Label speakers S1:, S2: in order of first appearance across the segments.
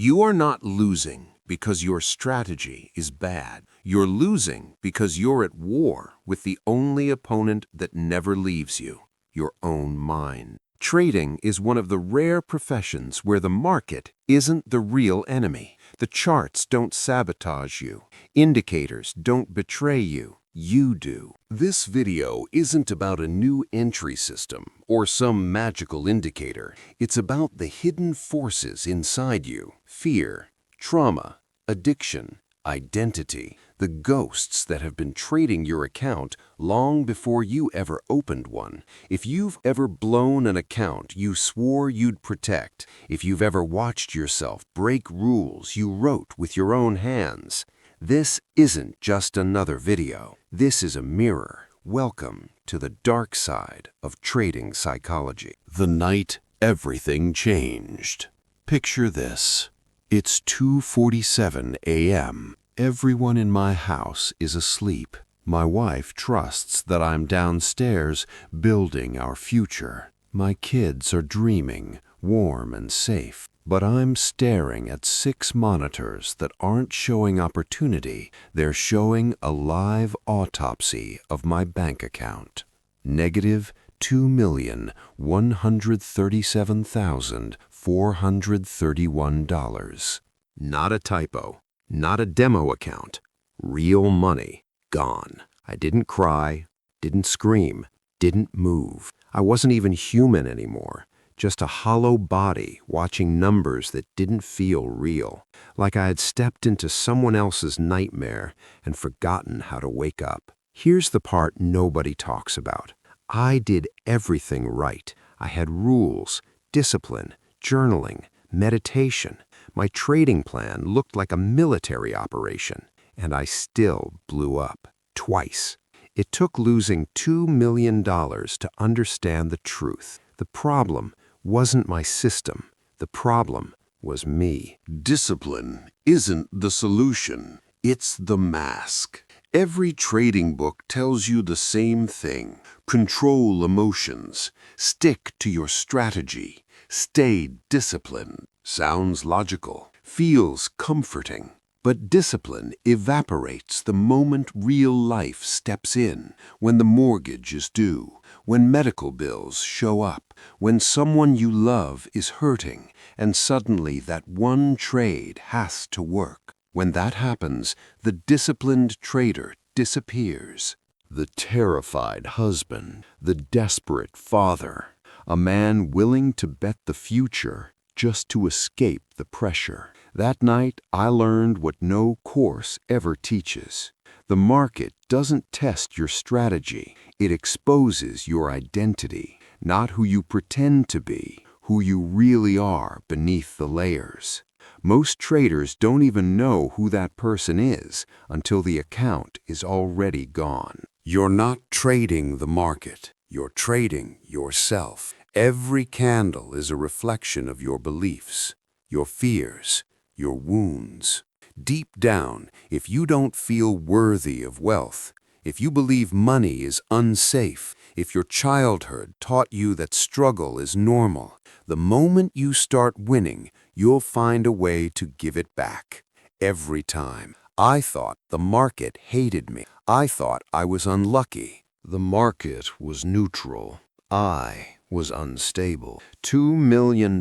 S1: You are not losing because your strategy is bad. You're losing because you're at war with the only opponent that never leaves you, your own mind. Trading is one of the rare professions where the market isn't the real enemy. The charts don't sabotage you. Indicators don't betray you. You do. This video isn't about a new entry system or some magical indicator. It's about the hidden forces inside you: fear, trauma, addiction, identity, the ghosts that have been trading your account long before you ever opened one. If you've ever blown an account you swore you'd protect, if you've ever watched yourself break rules you wrote with your own hands, this isn't just another video. This is a mirror. Welcome to the dark side of trading psychology. The night everything changed. Picture this. It's 2:47 a.m. Everyone in my house is asleep. My wife trusts that I'm downstairs building our future. My kids are dreaming, warm and safe. But I'm staring at 6 monitors that aren't showing opportunity. They're showing a live autopsy of my bank account. Negative $2,137,431. Not a typo, not a demo account. Real money, gone. I didn't cry, didn't scream, didn't move. I wasn't even human anymore. Just a hollow body watching numbers that didn't feel real, like I had stepped into someone else's nightmare and forgotten how to wake up. Here's the part nobody talks about. I did everything right. I had rules, discipline, journaling, meditation. My trading plan looked like a military operation, and I still blew up, twice. It took losing $2 million to understand the truth. The problem wasn't my system. The problem was me. Discipline isn't the solution. It's the mask. Every trading book tells you the same thing. Control emotions. Stick to your strategy. Stay disciplined. Sounds logical. Feels comforting. But discipline evaporates the moment real life steps in, when the mortgage is due, when medical bills show up, when someone you love is hurting, and suddenly that one trade has to work. When that happens, the disciplined trader disappears. The terrified husband, the desperate father, a man willing to bet the future just to escape the pressure. That night, I learned what no course ever teaches. The market doesn't test your strategy. It exposes your identity, not who you pretend to be, who you really are beneath the layers. Most traders don't even know who that person is until the account is already gone. You're not trading the market. You're trading yourself. Every candle is a reflection of your beliefs, your fears, your wounds. Deep down, if you don't feel worthy of wealth, if you believe money is unsafe, if your childhood taught you that struggle is normal, the moment you start winning, you'll find a way to give it back. Every time. I thought the market hated me. I thought I was unlucky. The market was neutral. I was unstable. $2 million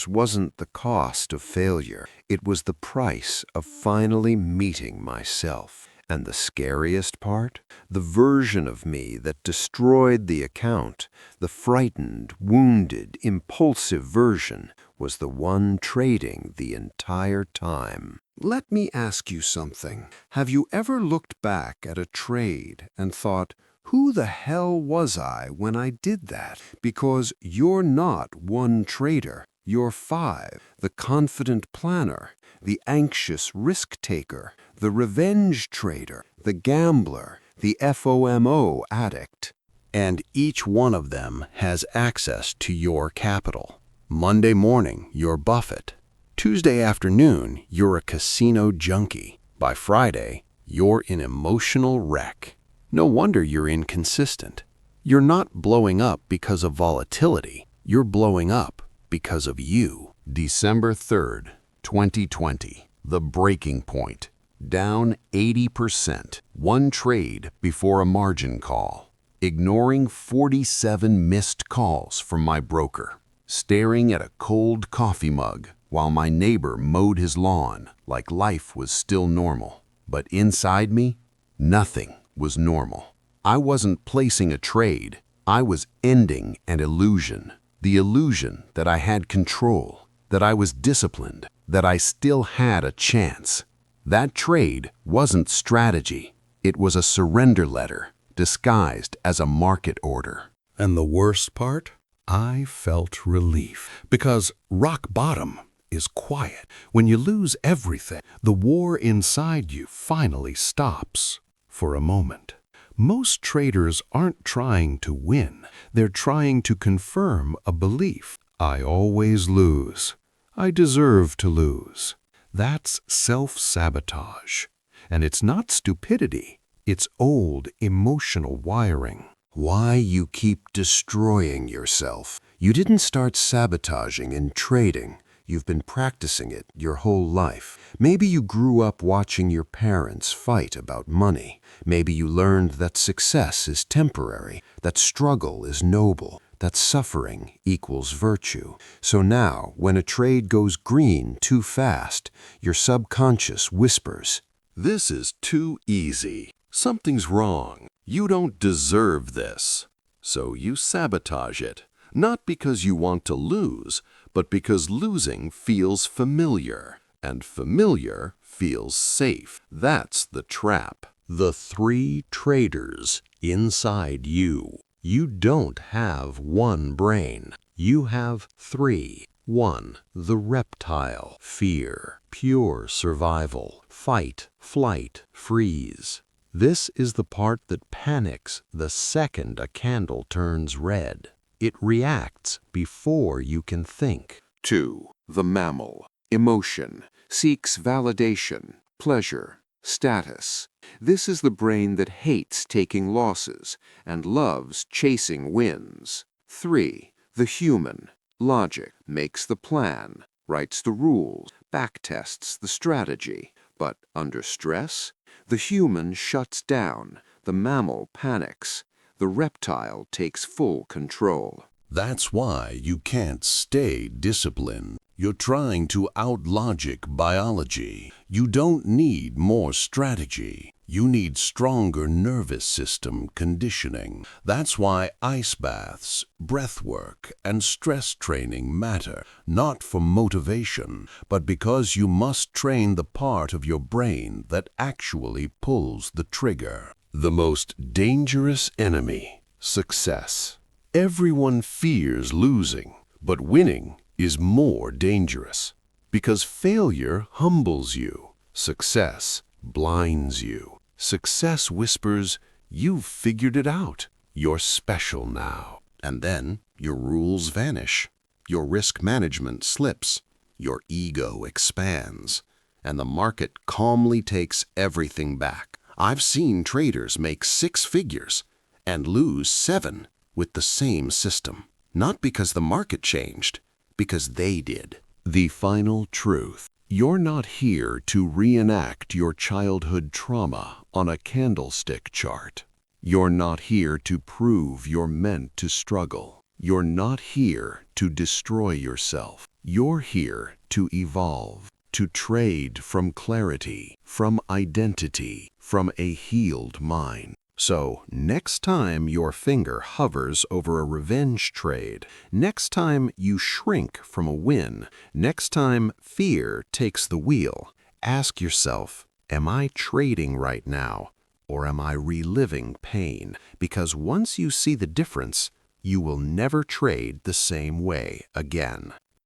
S1: wasn't the cost of failure. It was the price of finally meeting myself. And the scariest part? The version of me that destroyed the account, the frightened, wounded, impulsive version, was the one trading the entire time. Let me ask you something. Have you ever looked back at a trade and thought, who the hell was I when I did that? Because you're not one trader. You're 5. The confident planner, the anxious risk-taker, the revenge trader, the gambler, the FOMO addict. And each one of them has access to your capital. Monday morning, you're Buffett. Tuesday afternoon, you're a casino junkie. By Friday, you're an emotional wreck. No wonder you're inconsistent. You're not blowing up because of volatility. You're blowing up because of you. December 3rd, 2020, the breaking point. Down 80%, one trade before a margin call. Ignoring 47 missed calls from my broker. Staring at a cold coffee mug while my neighbor mowed his lawn like life was still normal. But inside me, nothing was normal. I wasn't placing a trade. I was ending an illusion. The illusion that I had control, that I was disciplined, that I still had a chance. That trade wasn't strategy. It was a surrender letter disguised as a market order.
S2: And the worst part? I felt relief, because rock bottom is quiet. When you lose everything, the war inside you finally stops for a moment. Most traders aren't trying to win. They're trying to confirm a belief. I always lose. I deserve to lose. That's self-sabotage. And it's not stupidity. It's old emotional wiring.
S1: Why you keep destroying yourself? You didn't start sabotaging in trading. You've been practicing it your whole life. Maybe you grew up watching your parents fight about money. Maybe you learned that success is temporary, that struggle is noble, that suffering equals virtue. So now, when a trade goes green too fast, your subconscious whispers, "This is too easy. Something's wrong. You don't deserve this." So you sabotage it, not because you want to lose, but because losing feels familiar, and familiar feels safe. That's the trap. The three traders inside you. You don't have one brain. You have three. One, the reptile, fear, pure survival, fight, flight, freeze. This is the part that panics the second a candle turns red. It reacts before you can think. 2. The mammal, emotion, seeks validation, pleasure, status. This is the brain that hates taking losses and loves chasing wins. 3. The human, logic, makes the plan, writes the rules, backtests the strategy. But under stress, the human shuts down, the mammal panics, the reptile takes full control.
S2: That's why you can't stay disciplined. You're trying to out-logic biology. You don't need more strategy. You need stronger nervous system conditioning. That's why ice baths, breath work, and stress training matter, not for motivation, but because you must train the part of your brain that actually pulls the trigger. The most dangerous enemy, success. Everyone fears losing, but winning is more dangerous. Because failure humbles you. Success blinds you. Success whispers, "You've figured it out. You're special now." And then your rules vanish. Your risk management slips. Your ego expands. And the market calmly takes everything back. I've seen traders make 6 figures and lose 7 with the same system. Not because the market changed, because they did. The final truth. You're not here to reenact your childhood trauma on a candlestick chart. You're not here to prove you're meant to struggle. You're not here to destroy yourself. You're here to evolve, to trade from clarity, from identity, from a healed mind. So, next time your finger hovers over a revenge trade, next time you shrink from a win, next time fear takes the wheel, ask yourself, am I trading right now, or am I reliving pain? Because once you see the difference, you will never trade the same way again.